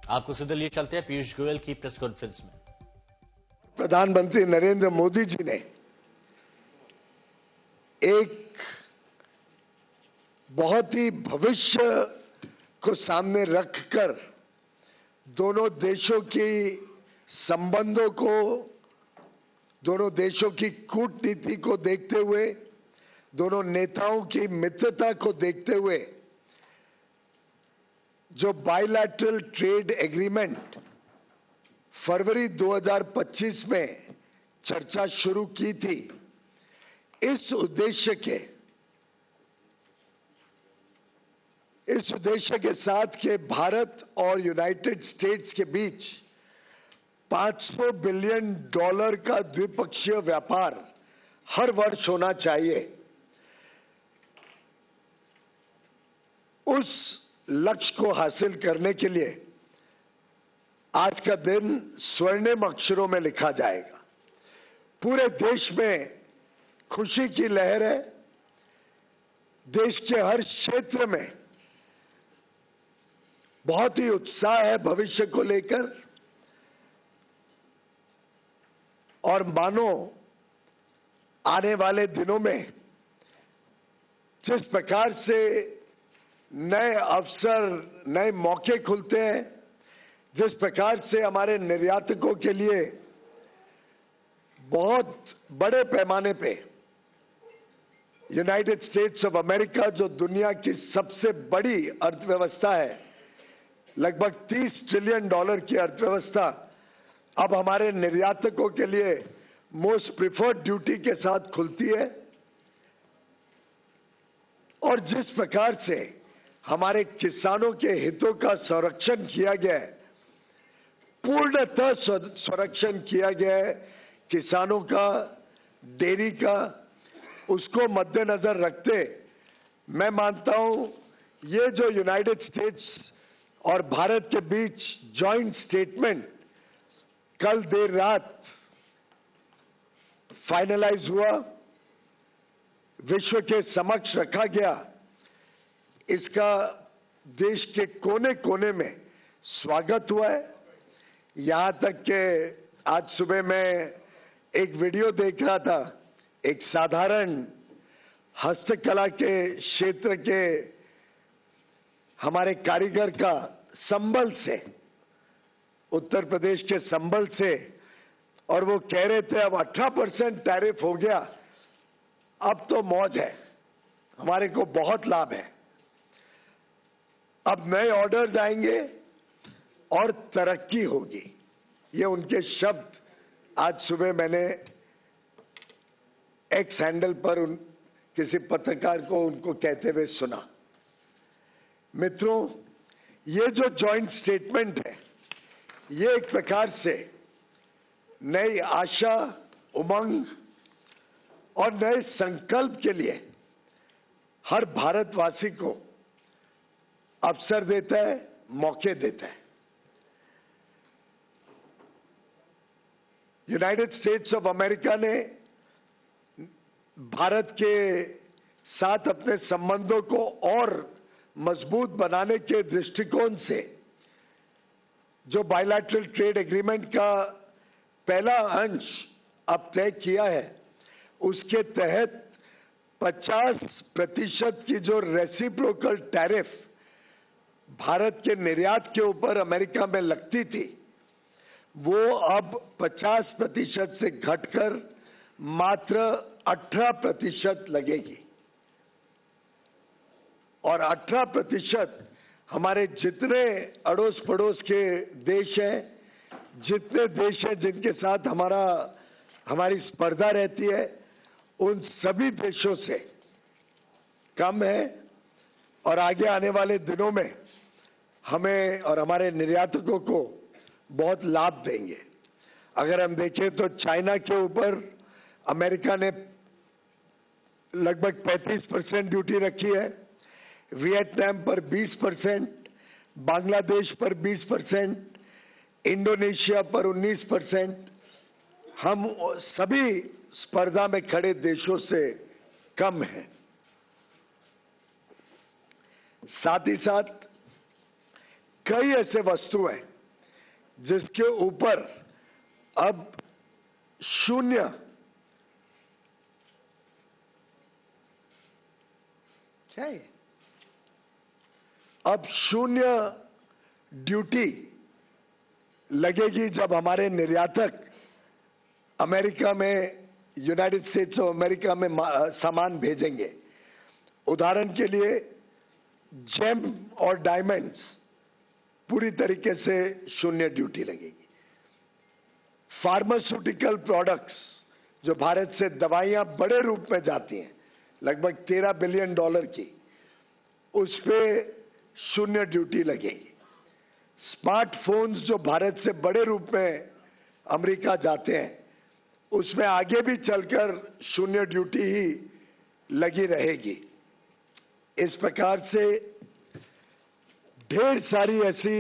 आपको सीधे लिए चलते हैं पीयूष गोयल की प्रेस कॉन्फ्रेंस में। प्रधानमंत्री नरेंद्र मोदी जी ने एक बहुत ही भविष्य को सामने रखकर दोनों देशों की संबंधों को, दोनों देशों की कूटनीति को देखते हुए, दोनों नेताओं की मित्रता को देखते हुए जो बायलैटरल ट्रेड एग्रीमेंट फरवरी 2025 में चर्चा शुरू की थी, इस उद्देश्य के साथ के भारत और यूनाइटेड स्टेट्स के बीच $500 बिलियन का द्विपक्षीय व्यापार हर वर्ष होना चाहिए। उस लक्ष्य को हासिल करने के लिए आज का दिन स्वर्णिम अक्षरों में लिखा जाएगा। पूरे देश में खुशी की लहर है। देश के हर क्षेत्र में बहुत ही उत्साह है भविष्य को लेकर, और मानो आने वाले दिनों में जिस प्रकार से नए अवसर, नए मौके खुलते हैं, जिस प्रकार से हमारे निर्यातकों के लिए बहुत बड़े पैमाने पे यूनाइटेड स्टेट्स ऑफ अमेरिका, जो दुनिया की सबसे बड़ी अर्थव्यवस्था है, लगभग $30 ट्रिलियन की अर्थव्यवस्था, अब हमारे निर्यातकों के लिए मोस्ट प्रिफर्ड ड्यूटी के साथ खुलती है। और जिस प्रकार से हमारे किसानों के हितों का संरक्षण किया गया है, पूर्णतः संरक्षण किया गया है किसानों का, डेयरी का, उसको मद्देनजर रखते मैं मानता हूं ये जो यूनाइटेड स्टेट्स और भारत के बीच जॉइंट स्टेटमेंट कल देर रात फाइनलाइज हुआ, विश्व के समक्ष रखा गया, इसका देश के कोने कोने में स्वागत हुआ है। यहां तक कि आज सुबह मैं एक वीडियो देख रहा था, एक साधारण हस्तकला के क्षेत्र के हमारे कारीगर का संबल से, उत्तर प्रदेश के संबल से, और वो कह रहे थे अब 18% टैरिफ हो गया, अब तो मौज है, हमारे को बहुत लाभ है, अब नए ऑर्डर्स आएंगे और तरक्की होगी। ये उनके शब्द आज सुबह मैंने एक्स हैंडल पर किसी पत्रकार को उनको कहते हुए सुना। मित्रों, ये जो जॉइंट स्टेटमेंट है, ये एक प्रकार से नई आशा, उमंग और नए संकल्प के लिए हर भारतवासी को अवसर देता है, मौके देता है। यूनाइटेड स्टेट्स ऑफ अमेरिका ने भारत के साथ अपने संबंधों को और मजबूत बनाने के दृष्टिकोण से जो बायलैटरल ट्रेड एग्रीमेंट का पहला अंश अब तय किया है, उसके तहत 50% की जो रेसिप्रोकल टैरिफ भारत के निर्यात के ऊपर अमेरिका में लगती थी, वो अब 50% से घटकर मात्र 18% लगेगी। और 18% हमारे जितने अड़ोस पड़ोस के देश हैं, जितने देश हैं जिनके साथ हमारी स्पर्धा रहती है, उन सभी देशों से कम है, और आगे आने वाले दिनों में हमें और हमारे निर्यातकों को बहुत लाभ देंगे। अगर हम देखें तो चाइना के ऊपर अमेरिका ने लगभग 35% ड्यूटी रखी है, वियतनाम पर 20%, बांग्लादेश पर 20%, इंडोनेशिया पर 19%, हम सभी स्पर्धा में खड़े देशों से कम हैं। साथ ही साथ कई ऐसे वस्तु हैं जिसके ऊपर अब शून्य क्या है, अब शून्य ड्यूटी लगेगी जब हमारे निर्यातक अमेरिका में, यूनाइटेड स्टेट्स ऑफ अमेरिका में सामान भेजेंगे। उदाहरण के लिए जेम और डायमंड्स पूरी तरीके से शून्य ड्यूटी लगेगी। फार्मास्यूटिकल प्रोडक्ट्स जो भारत से दवाइयां बड़े रूप में जाती हैं, लगभग $13 बिलियन की, उस पे शून्य ड्यूटी लगेगी। स्मार्टफोन्स जो भारत से बड़े रूप में अमेरिका जाते हैं, उसमें आगे भी चलकर शून्य ड्यूटी ही लगी रहेगी। इस प्रकार से ढेर सारी ऐसी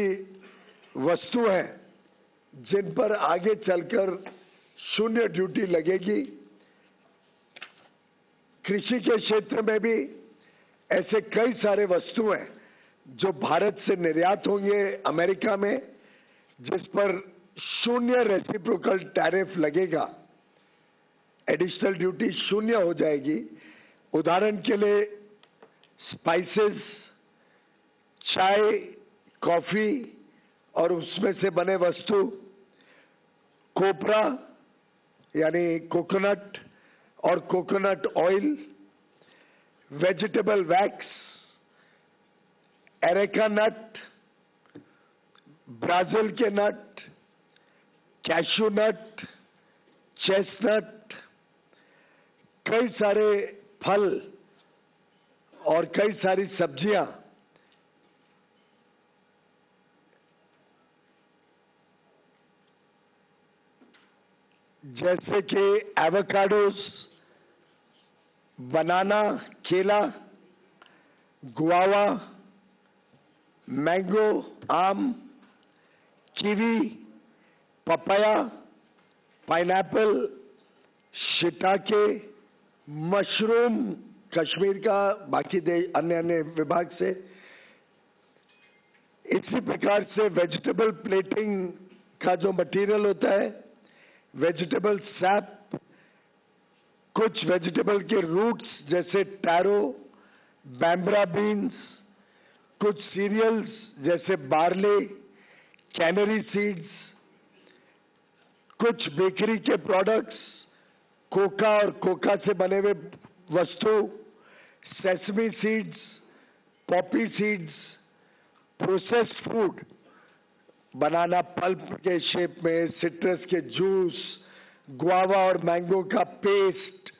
वस्तु हैं जिन पर आगे चलकर शून्य ड्यूटी लगेगी। कृषि के क्षेत्र में भी ऐसे कई सारे वस्तु हैं जो भारत से निर्यात होंगे अमेरिका में, जिस पर शून्य रेसिप्रोकल टैरिफ लगेगा, एडिशनल ड्यूटी शून्य हो जाएगी। उदाहरण के लिए स्पाइसेस, चाय, कॉफी और उसमें से बने वस्तु, कोपरा यानी कोकोनट और coconut oil, vegetable wax, areca nut, Brazil के नट, कैशू नट, चेस्टनट, कई सारे फल और कई सारी सब्जियां, जैसे कि एवोकाडोस, बनाना, केला, गुआवा, मैंगो, आम, kiwi, papaya, pineapple, shiitake, mushroom Kashmir का, बाकी अन्य विभाग से। इसी प्रकार से वेजिटेबल प्लेटिंग का जो मटेरियल होता है, वेजिटेबल सैप, कुछ वेजिटेबल के रूट्स जैसे टैरो, बैम्ब्रा बीन्स, कुछ सीरियल्स जैसे बार्ले, कैनरी सीड्स, कुछ बेकरी के प्रोडक्ट्स, कोका और कोका से बने हुए वस्तु, sesame seeds, poppy seeds, processed food, banana pulp के शेप में, सिट्रस के जूस, गुआवा और मैंगो का पेस्ट,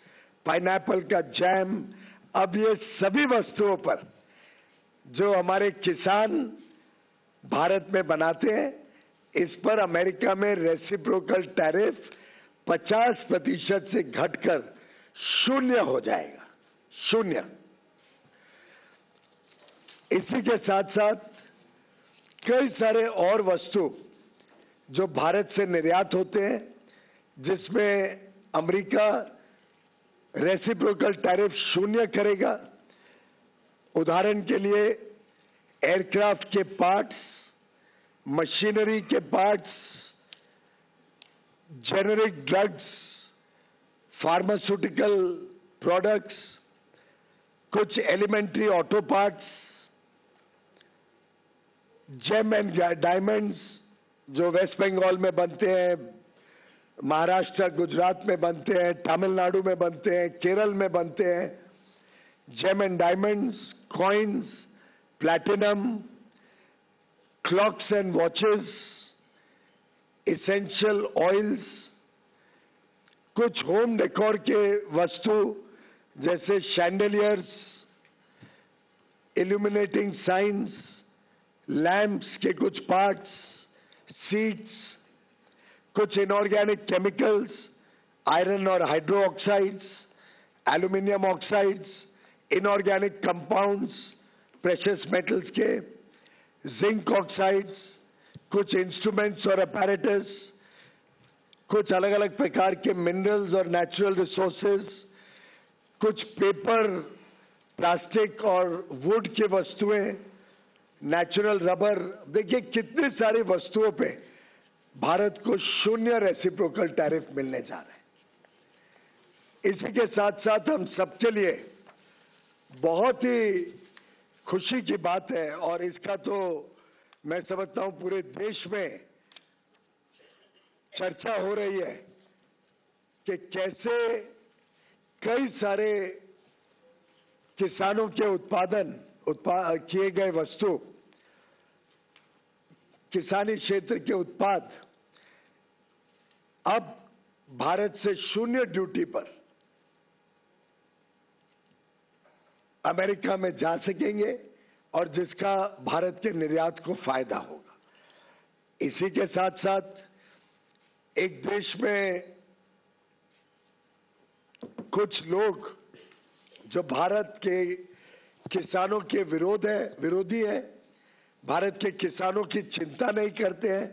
पाइनएप्पल का जैम। अब ये सभी वस्तुओं पर जो हमारे किसान भारत में बनाते हैं, इस पर अमेरिका में रेसिप्रोकल टैरिफ 50% से घटकर शून्य हो जाएगा, शून्य। इसी के साथ साथ कई सारे और वस्तु जो भारत से निर्यात होते हैं, जिसमें अमेरिका रेसिप्रोकल टैरिफ शून्य करेगा। उदाहरण के लिए एयरक्राफ्ट के पार्ट्स, मशीनरी के parts, generic drugs, pharmaceutical products, कुछ elementary auto parts, gem and diamonds जो वेस्ट बंगाल में बनते हैं, महाराष्ट्र, गुजरात में बनते हैं, तमिलनाडु में बनते हैं, केरल में बनते हैं। Gem and diamonds, coins, platinum, clocks and watches, essential oils, कुछ होम डेकोर के वस्तु जैसे शैंडलियर्स, इल्यूमिनेटिंग साइंस, लैंप्स के कुछ पार्ट्स, सीट्स, कुछ इनऑर्गेनिक केमिकल्स, आयरन और hydro oxides, aluminium oxides, inorganic compounds, precious metals के, जिंक ऑक्साइड्स, कुछ इंस्ट्रूमेंट्स और अपैरेटस, कुछ अलग अलग प्रकार के मिनरल्स और नेचुरल रिसोर्सेज, कुछ पेपर, प्लास्टिक और वुड की वस्तुएं, नेचुरल रबर। देखिए कितनी सारी वस्तुओं पे भारत को 0 रेसिप्रोकल टैरिफ मिलने जा रहे हैं। इसी के साथ साथ हम सबके लिए बहुत ही खुशी की बात है, और इसका तो मैं समझता हूं पूरे देश में चर्चा हो रही है कि कैसे कई सारे किसानों के किए गए वस्तु, किसानी क्षेत्र के उत्पाद अब भारत से 0 ड्यूटी पर अमेरिका में जा सकेंगे, और जिसका भारत के निर्यात को फायदा होगा। इसी के साथ साथ एक देश में कुछ लोग जो भारत के किसानों के विरोधी हैं, भारत के किसानों की चिंता नहीं करते हैं,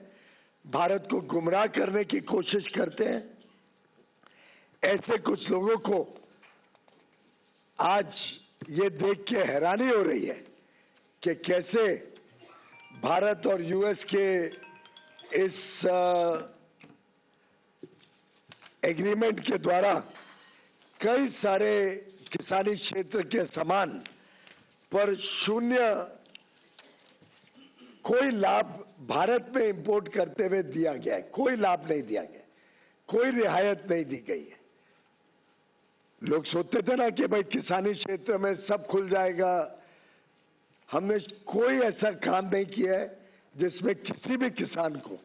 भारत को गुमराह करने की कोशिश करते हैं, ऐसे कुछ लोगों को आज ये देख के हैरानी हो रही है कि कैसे भारत और यूएस के इस एग्रीमेंट के द्वारा कई सारे किसानी क्षेत्र के सामान पर 0 कोई लाभ भारत में इंपोर्ट करते हुए दिया गया है। कोई लाभ नहीं दिया गया, कोई रियायत नहीं दी गई है। लोग सोचते थे ना कि भाई किसानी क्षेत्र में सब खुल जाएगा। हमने कोई ऐसा काम नहीं किया है जिसमें किसी भी किसान को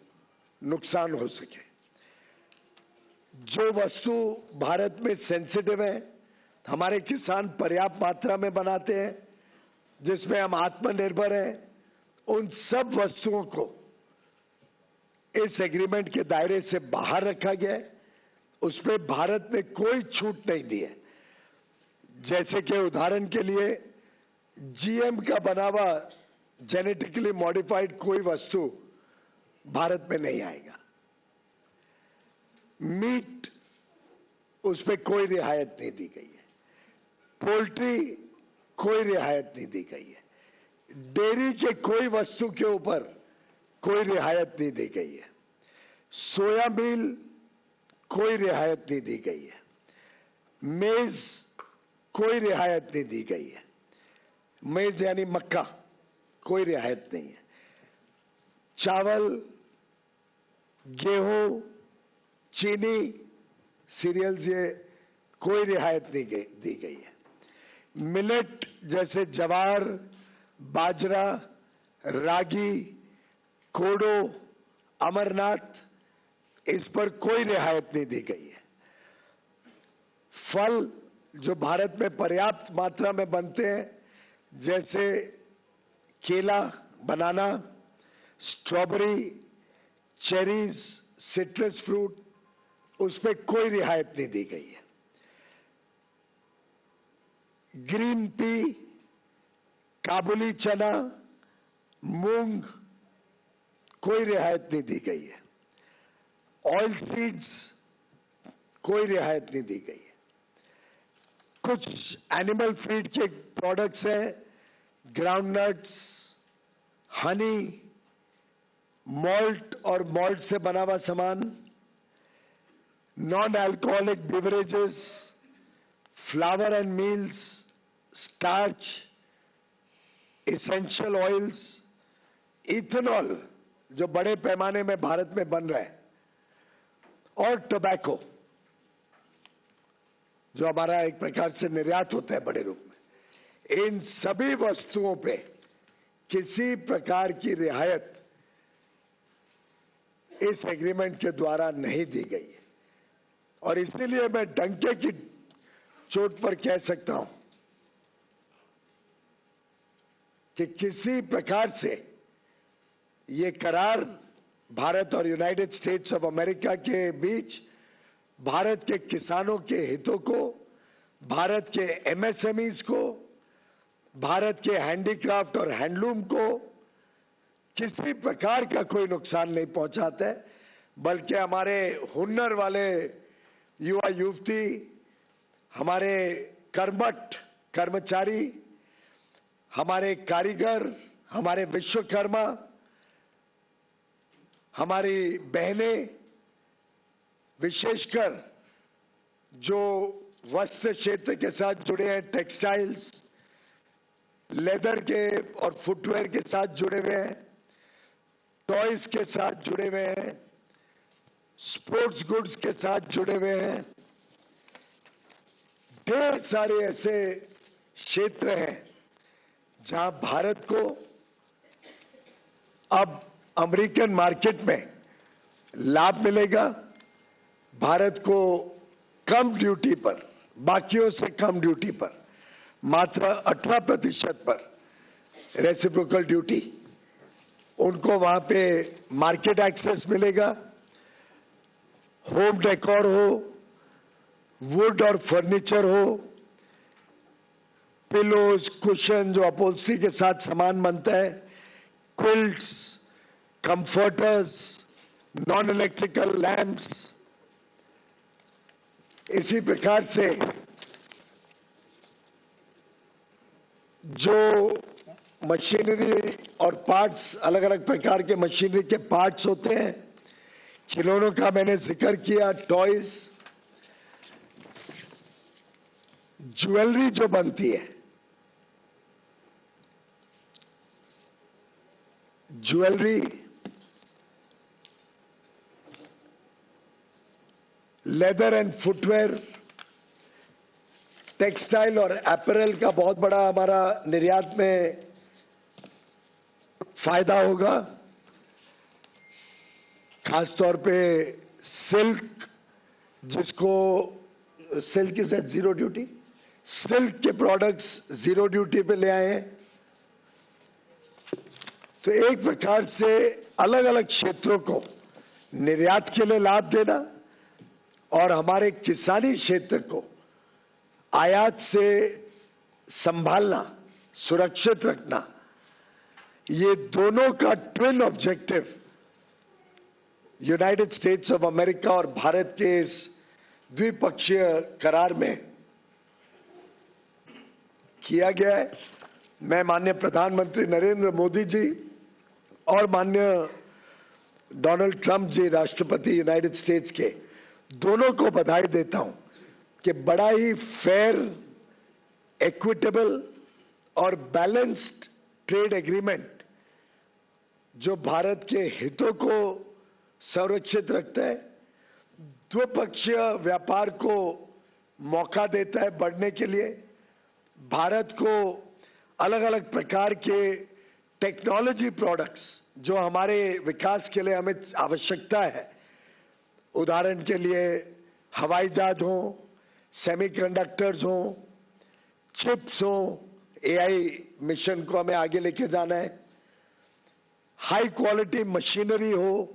नुकसान हो सके। जो वस्तु भारत में सेंसिटिव है, हमारे किसान पर्याप्त मात्रा में बनाते हैं, जिसमें हम आत्मनिर्भर हैं, उन सब वस्तुओं को इस एग्रीमेंट के दायरे से बाहर रखा गया है। उसमें भारत ने कोई छूट नहीं दी है। जैसे कि उदाहरण के लिए जीएम का बना हुआ जेनेटिकली मॉडिफाइड कोई वस्तु भारत में नहीं आएगा। मीट, उसमें कोई रियायत नहीं दी गई है। पोल्ट्री, कोई रियायत नहीं दी गई है। डेयरी के कोई वस्तु के ऊपर कोई रियायत नहीं दी गई है। सोयाबीन, कोई रियायत नहीं दी गई है। मेज, कोई रियायत नहीं दी गई है। मेज यानी मक्का, कोई रियायत नहीं है। चावल, गेहूं, चीनी, सीरियल्स, ये कोई रियायत नहीं दी गई है। मिलेट जैसे ज्वार, बाजरा, रागी, कोडो, अमरनाथ, इस पर कोई रियायत नहीं दी गई है। फल जो भारत में पर्याप्त मात्रा में बनते हैं, जैसे केला, बनाना, स्ट्रॉबेरी, चेरीज, सिट्रस फ्रूट, उसमें कोई रियायत नहीं दी गई है। ग्रीन पी, काबुली चना, मूंग, कोई रियायत नहीं दी गई है। ऑयल सीड्स, कोई रियायत नहीं दी गई है। कुछ एनिमल फीड के प्रोडक्ट्स हैं, ग्राउंडनट्स, हनी, मॉल्ट और मॉल्ट से बना हुआ सामान, non alcoholic beverages, flower and meals, starch, essential oils, ethanol जो बड़े पैमाने में भारत में बन रहा है, और टोबैको जो हमारा एक प्रकार से निर्यात होता है बड़े रूप में। इन सभी वस्तुओं पे किसी प्रकार की रियायत इस एग्रीमेंट के द्वारा नहीं दी गई है, और इसीलिए मैं डंके की चोट पर कह सकता हूं कि किसी प्रकार से ये करार भारत और यूनाइटेड स्टेट्स ऑफ अमेरिका के बीच भारत के किसानों के हितों को, भारत के एमएसएमईज को, भारत के हैंडीक्राफ्ट और हैंडलूम को किसी प्रकार का कोई नुकसान नहीं पहुंचाता है, बल्कि हमारे हुनर वाले युवा युवती, हमारे कर्मठ कर्मचारी, हमारे कारीगर, हमारे विश्वकर्मा, हमारी बहनें, विशेषकर जो वस्त्र क्षेत्र के साथ जुड़े हैं, टेक्सटाइल्स, लेदर के और फुटवेयर के साथ जुड़े हुए हैं, टॉयज के साथ जुड़े हुए हैं, स्पोर्ट्स गुड्स के साथ जुड़े हुए हैं, ढेर सारे ऐसे क्षेत्र हैं जहां भारत को अब अमेरिकन मार्केट में लाभ मिलेगा। भारत को कम ड्यूटी पर, बाकियों से कम ड्यूटी पर, मात्र 18% पर रेसिप्रोकल ड्यूटी, उनको वहां पे मार्केट एक्सेस मिलेगा। होम डेकोर हो, वुड और फर्नीचर हो, पिलोज, कुशन जो अपहोल्स्ट्री के साथ सामान बनता है, quilts, comforters, non electrical lamps, इसी प्रकार से जो मशीनरी और पार्ट्स, अलग अलग प्रकार के मशीनरी के पार्ट्स होते हैं, खिलौनों का मैंने जिक्र किया, टॉयज, ज्वेलरी जो बनती है, jewellery, leather and footwear, textile और अपैरल का बहुत बड़ा हमारा निर्यात में फायदा होगा। खासतौर पे सिल्क, जिसको silk is at zero duty, silk के प्रोडक्ट्स जीरो ड्यूटी पे ले आए हैं। तो एक प्रकार से अलग अलग क्षेत्रों को निर्यात के लिए लाभ देना और हमारे किसानी क्षेत्र को आयात से संभालना, सुरक्षित रखना, ये दोनों का twin objective United states of America और भारत के इस द्विपक्षीय करार में किया गया है। मैं माननीय प्रधानमंत्री नरेंद्र मोदी जी और माननीय डोनाल्ड ट्रंप जी, राष्ट्रपति यूनाइटेड स्टेट्स के, दोनों को बधाई देता हूं कि बड़ा ही फेयर, इक्विटेबल और बैलेंस्ड ट्रेड एग्रीमेंट जो भारत के हितों को संरक्षित रखता है, द्विपक्षीय व्यापार को मौका देता है बढ़ने के लिए, भारत को अलग अलग प्रकार के टेक्नोलॉजी प्रोडक्ट्स जो हमारे विकास के लिए हमें आवश्यकता है, उदाहरण के लिए हवाई जहाज हो, सेमीकंडक्टर्स हो, चिप्स हो, एआई मिशन को हमें आगे लेके जाना है, हाई क्वालिटी मशीनरी हो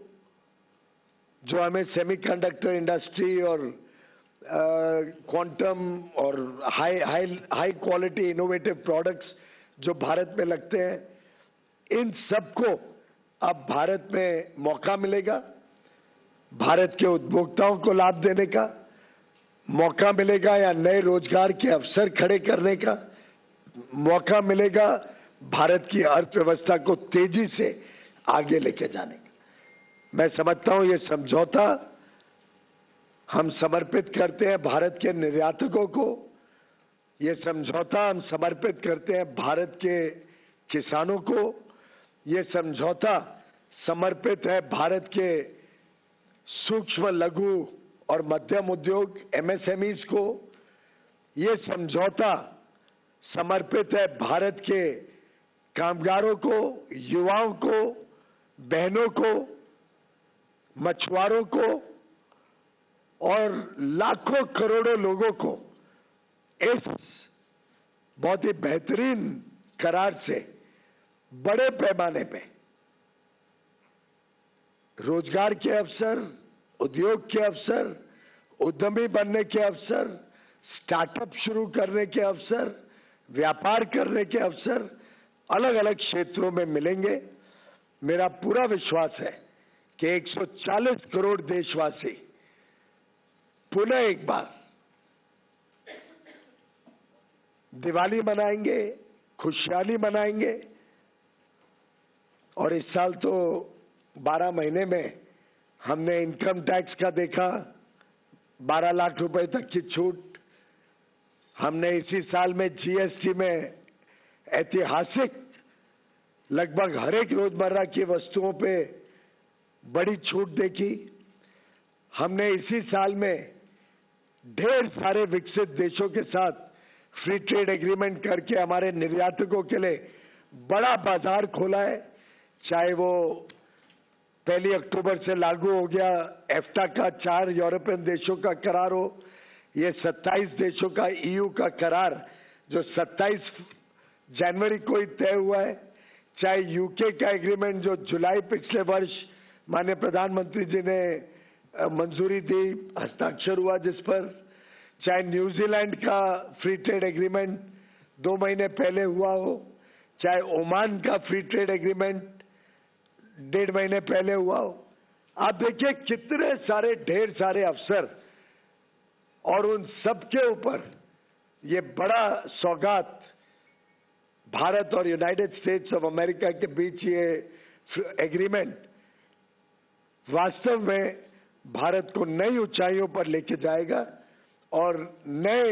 जो हमें सेमीकंडक्टर इंडस्ट्री और क्वांटम और हाई क्वालिटी इनोवेटिव प्रोडक्ट्स जो भारत में लगते हैं, इन सबको अब भारत में मौका मिलेगा। भारत के उपभोक्ताओं को लाभ देने का मौका मिलेगा या नए रोजगार के अवसर खड़े करने का मौका मिलेगा, भारत की अर्थव्यवस्था को तेजी से आगे लेके जाने का। मैं समझता हूं ये समझौता हम समर्पित करते हैं भारत के निर्यातकों को, ये समझौता हम समर्पित करते हैं भारत के किसानों को, ये समझौता समर्पित है भारत के सूक्ष्म, लघु और मध्यम उद्योग एमएसएमईज को, ये समझौता समर्पित है भारत के कामगारों को, युवाओं को, बहनों को, मछुआरों को और लाखों करोड़ों लोगों को इस बहुत ही बेहतरीन करार से बड़े पैमाने पे रोजगार के अवसर, उद्योग के अवसर, उद्यमी बनने के अवसर, स्टार्टअप शुरू करने के अवसर, व्यापार करने के अवसर अलग अलग क्षेत्रों में मिलेंगे। मेरा पूरा विश्वास है कि 140 करोड़ देशवासी पुनः एक बार दिवाली मनाएंगे, खुशहाली मनाएंगे और इस साल तो 12 महीने में हमने इनकम टैक्स का देखा 12 लाख रुपए तक की छूट। हमने इसी साल में जीएसटी में ऐतिहासिक लगभग हर एक रोजमर्रा की वस्तुओं पे बड़ी छूट देखी। हमने इसी साल में ढेर सारे विकसित देशों के साथ फ्री ट्रेड एग्रीमेंट करके हमारे निर्यातकों के लिए बड़ा बाजार खोला है। चाहे वो 1 अक्टूबर से लागू हो गया एफ्टा का 4 यूरोपियन देशों का करार हो, ये 27 देशों का ईयू का करार जो 27 जनवरी को ही तय हुआ है, चाहे यूके का एग्रीमेंट जो जुलाई पिछले वर्ष माननीय प्रधानमंत्री जी ने मंजूरी दी, हस्ताक्षर हुआ जिस पर, चाहे न्यूजीलैंड का फ्री ट्रेड एग्रीमेंट 2 महीने पहले हुआ हो, चाहे ओमान का फ्री ट्रेड एग्रीमेंट 1.5 महीने पहले हुआ हो। आप देखिए कितने सारे ढेर सारे अवसर और उन सब के ऊपर ये बड़ा सौगात भारत और यूनाइटेड स्टेट्स ऑफ अमेरिका के बीच ये एग्रीमेंट वास्तव में भारत को नई ऊंचाइयों पर लेके जाएगा और नए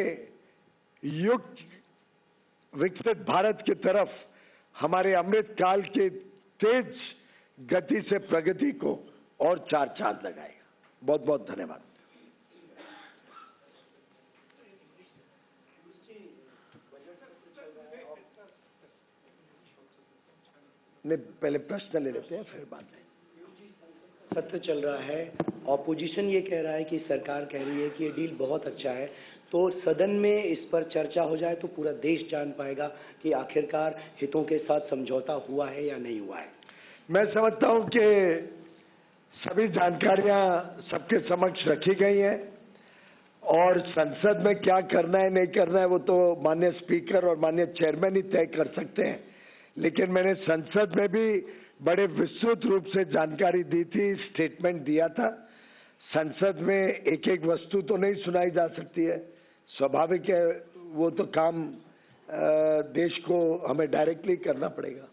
युग विकसित भारत की तरफ हमारे अमृत काल के तेज गति से प्रगति को और 4 चांद लगाएगा। बहुत बहुत धन्यवाद। नहीं, पहले प्रश्न ले लेते हैं फिर बात है। सत्र चल रहा है, ऑपोजिशन ये कह रहा है कि सरकार कह रही है कि ये डील बहुत अच्छा है, तो सदन में इस पर चर्चा हो जाए तो पूरा देश जान पाएगा कि आखिरकार हितों के साथ समझौता हुआ है या नहीं हुआ है। मैं समझता हूं कि सभी जानकारियां सबके समक्ष रखी गई हैं और संसद में क्या करना है नहीं करना है वो तो माननीय स्पीकर और माननीय चेयरमैन ही तय कर सकते हैं, लेकिन मैंने संसद में भी बड़े विस्तृत रूप से जानकारी दी थी, स्टेटमेंट दिया था। संसद में एक एक वस्तु तो नहीं सुनाई जा सकती है, स्वाभाविक है, वो तो काम देश को हमें डायरेक्टली करना पड़ेगा।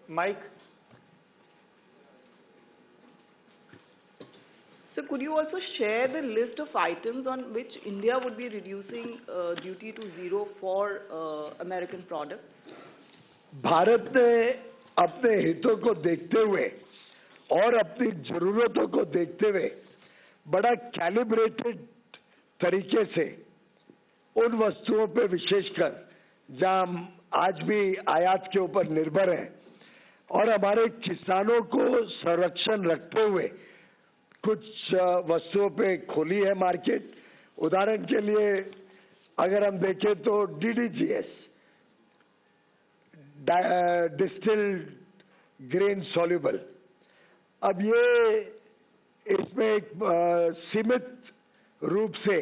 Mike. So could you also share the list of items on which India would be reducing duty to 0 for American products? Bharat ने अपने हितों को देखते हुए और अपनी जरूरतों को देखते हुए बड़ा कैलिब्रेटेड तरीके से उन वस्तुओं पे विशेषकर जहां हम आज भी आयात के ऊपर निर्भर हैं और हमारे किसानों को संरक्षण रखते हुए कुछ वस्तुओं पे खोली है मार्केट। उदाहरण के लिए अगर हम देखें तो DDGS, डिस्टिल्ड ग्रेन सॉल्युबल, अब ये इसमें एक सीमित रूप से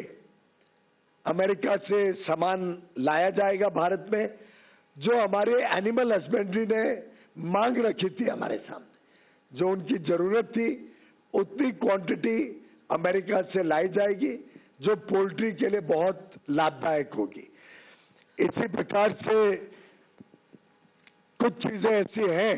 अमेरिका से सामान लाया जाएगा भारत में, जो हमारे एनिमल हस्बेंड्री ने मांग रखी थी हमारे सामने, जो उनकी जरूरत थी उतनी क्वांटिटी अमेरिका से लाई जाएगी जो पोल्ट्री के लिए बहुत लाभदायक होगी। इसी प्रकार से कुछ चीजें ऐसी हैं